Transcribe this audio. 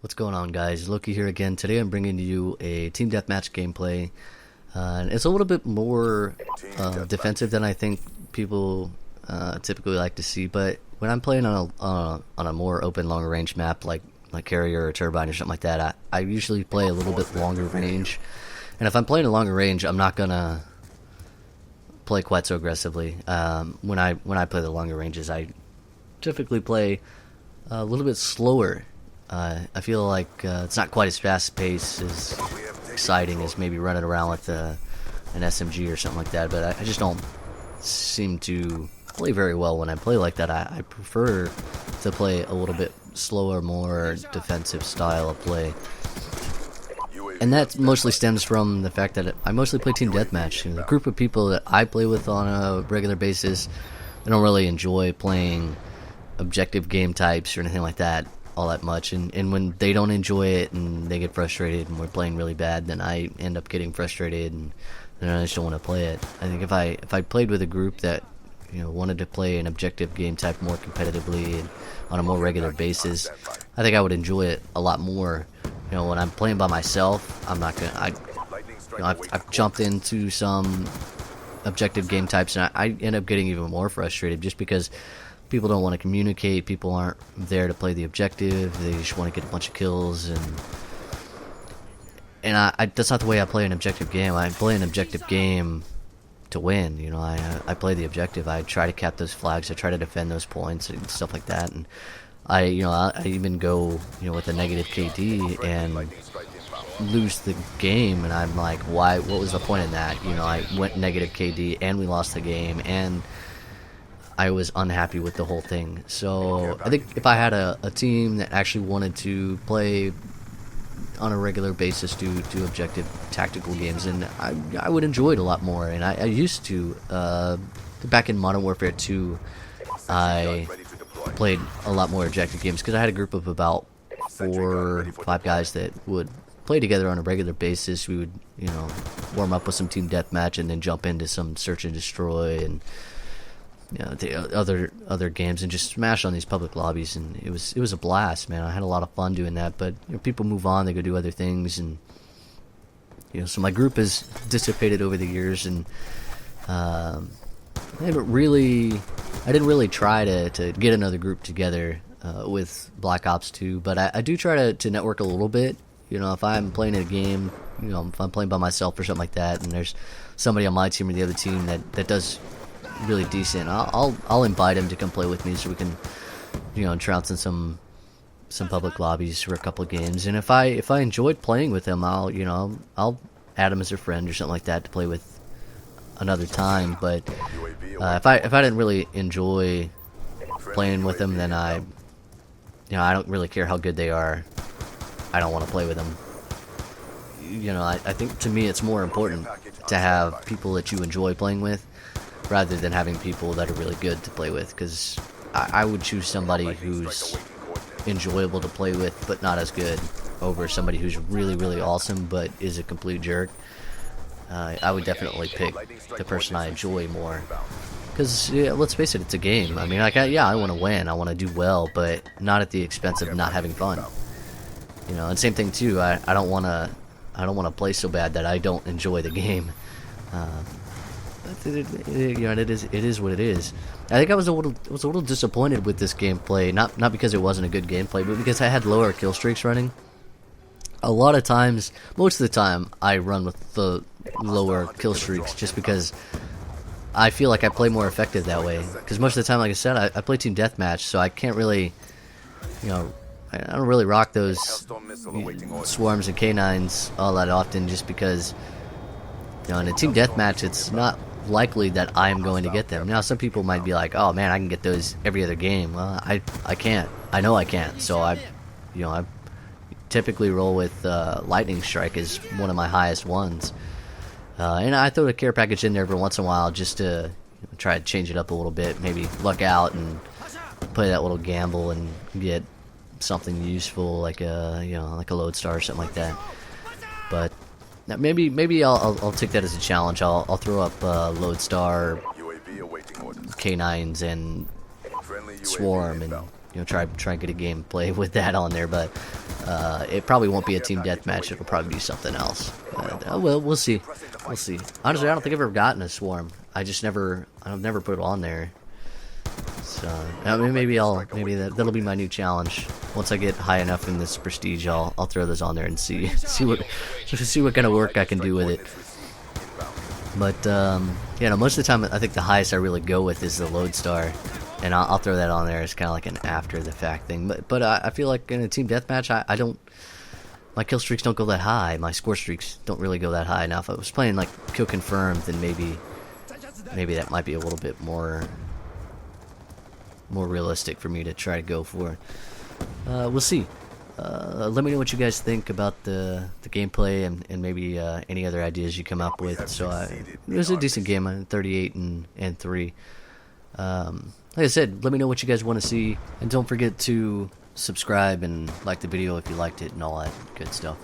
What's going on, guys? Loki here again. Today I'm bringing you a team deathmatch gameplay. And it's a little bit more defensive than I think people typically like to see. But when I'm playing on a more open, longer range map like Carrier or Turbine or something like that, I usually play a little bit longer range. And if I'm playing a longer range, I'm not gonna play quite so aggressively. When I play the longer ranges, I typically play a little bit slower. I feel like it's not quite as fast paced, as exciting as maybe running around with an SMG or something like that, but I just don't seem to play very well when I play like that. I prefer to play a little bit slower, more defensive style of play. And that mostly stems from the fact that I mostly play team deathmatch. The group of people that I play with on a regular basis, I don't really enjoy playing objective game types or anything like that all that much, and when they don't enjoy it and they get frustrated and we're playing really bad, then I end up getting frustrated and I just don't want to play it. I think if I played with a group that wanted to play an objective game type more competitively and on a more regular basis, I think I would enjoy it a lot more. When I'm playing by myself, I'm not gonna. I've jumped into some objective game types and I end up getting even more frustrated just because people don't want to communicate, people aren't there to play the objective, they just want to get a bunch of kills, and I that's not the way I play an objective game. I play an objective game to win. I play the objective, I try to cap those flags, I try to defend those points and stuff like that, and I even go with a negative KD and lose the game, and I'm like, why? What was the point in that? I went negative KD and we lost the game, and I was unhappy with the whole thing. So I think if I had a team that actually wanted to play on a regular basis, do objective tactical games, and I would enjoy it a lot more. And I used to back in Modern Warfare 2, I played a lot more objective games because I had a group of about 4 or 5 guys that would play together on a regular basis. We would warm up with some team deathmatch and then jump into some search and destroy and the other games and just smash on these public lobbies, and it was a blast, man. I had a lot of fun doing that, but people move on, they go do other things, and so my group has dissipated over the years, and I didn't really try to get another group together with Black Ops 2, but I do try to network a little bit. If I'm playing a game, if I'm playing by myself or something like that, and there's somebody on my team or the other team that does really decent, I'll invite him to come play with me so we can trounce in some public lobbies for a couple of games. And if I enjoyed playing with him, I'll add him as a friend or something like that to play with another time. But if I didn't really enjoy playing with them, then I don't really care how good they are. I don't want to play with them. I think to me it's more important to have people that you enjoy playing with rather than having people that are really good to play with, because I would choose somebody who's enjoyable to play with but not as good over somebody who's really, really awesome but is a complete jerk. I would definitely pick the person I enjoy more, because let's face it, it's a game. I mean, I want to win, I want to do well, but not at the expense of not having fun. And same thing too, I don't want to play so bad that I don't enjoy the game. It is what it is. I think I was a little disappointed with this gameplay, not because it wasn't a good gameplay, but because I had lower kill streaks running. A lot of times, most of the time, I run with the lower kill streaks just because I feel like I play more effective that way. Because most of the time, like I said, I play team deathmatch, so I can't really, I don't really rock those swarms and K9s all that often, just because in a team deathmatch, it's not likely that I'm going to get them. Now, some people might be like, "Oh man, I can get those every other game." Well, I can't. I know I can't. So I typically roll with lightning strike as one of my highest ones, and I throw a care package in there every once in a while just to try to change it up a little bit. Maybe luck out and play that little gamble and get something useful like a lodestar or something like that. But maybe I'll take that as a challenge. I'll throw up lodestar, K9s, and swarm, and try and get a gameplay with that on there. But It probably won't be a team deathmatch. It'll probably be something else. But, well, we'll see. We'll see. Honestly, I don't think I've ever gotten a swarm. I've never put it on there. So I mean, maybe that'll be my new challenge. Once I get high enough in this prestige, I'll throw those on there and see what kind of work I can do with it. But you know, most of the time, I think the highest I really go with is the lodestar, and I'll throw that on there as kind of like an after the fact thing. But I feel like in a team deathmatch, I don't. My kill streaks don't go that high. My score streaks don't really go that high. Now, if I was playing like kill confirmed, then maybe that might be a little bit more realistic for me to try to go for. We'll see. Let me know what you guys think about the gameplay and maybe any other ideas you come up with. So it was a decent game, 38 and 3. Like I said, let me know what you guys want to see, and don't forget to subscribe and like the video if you liked it and all that good stuff.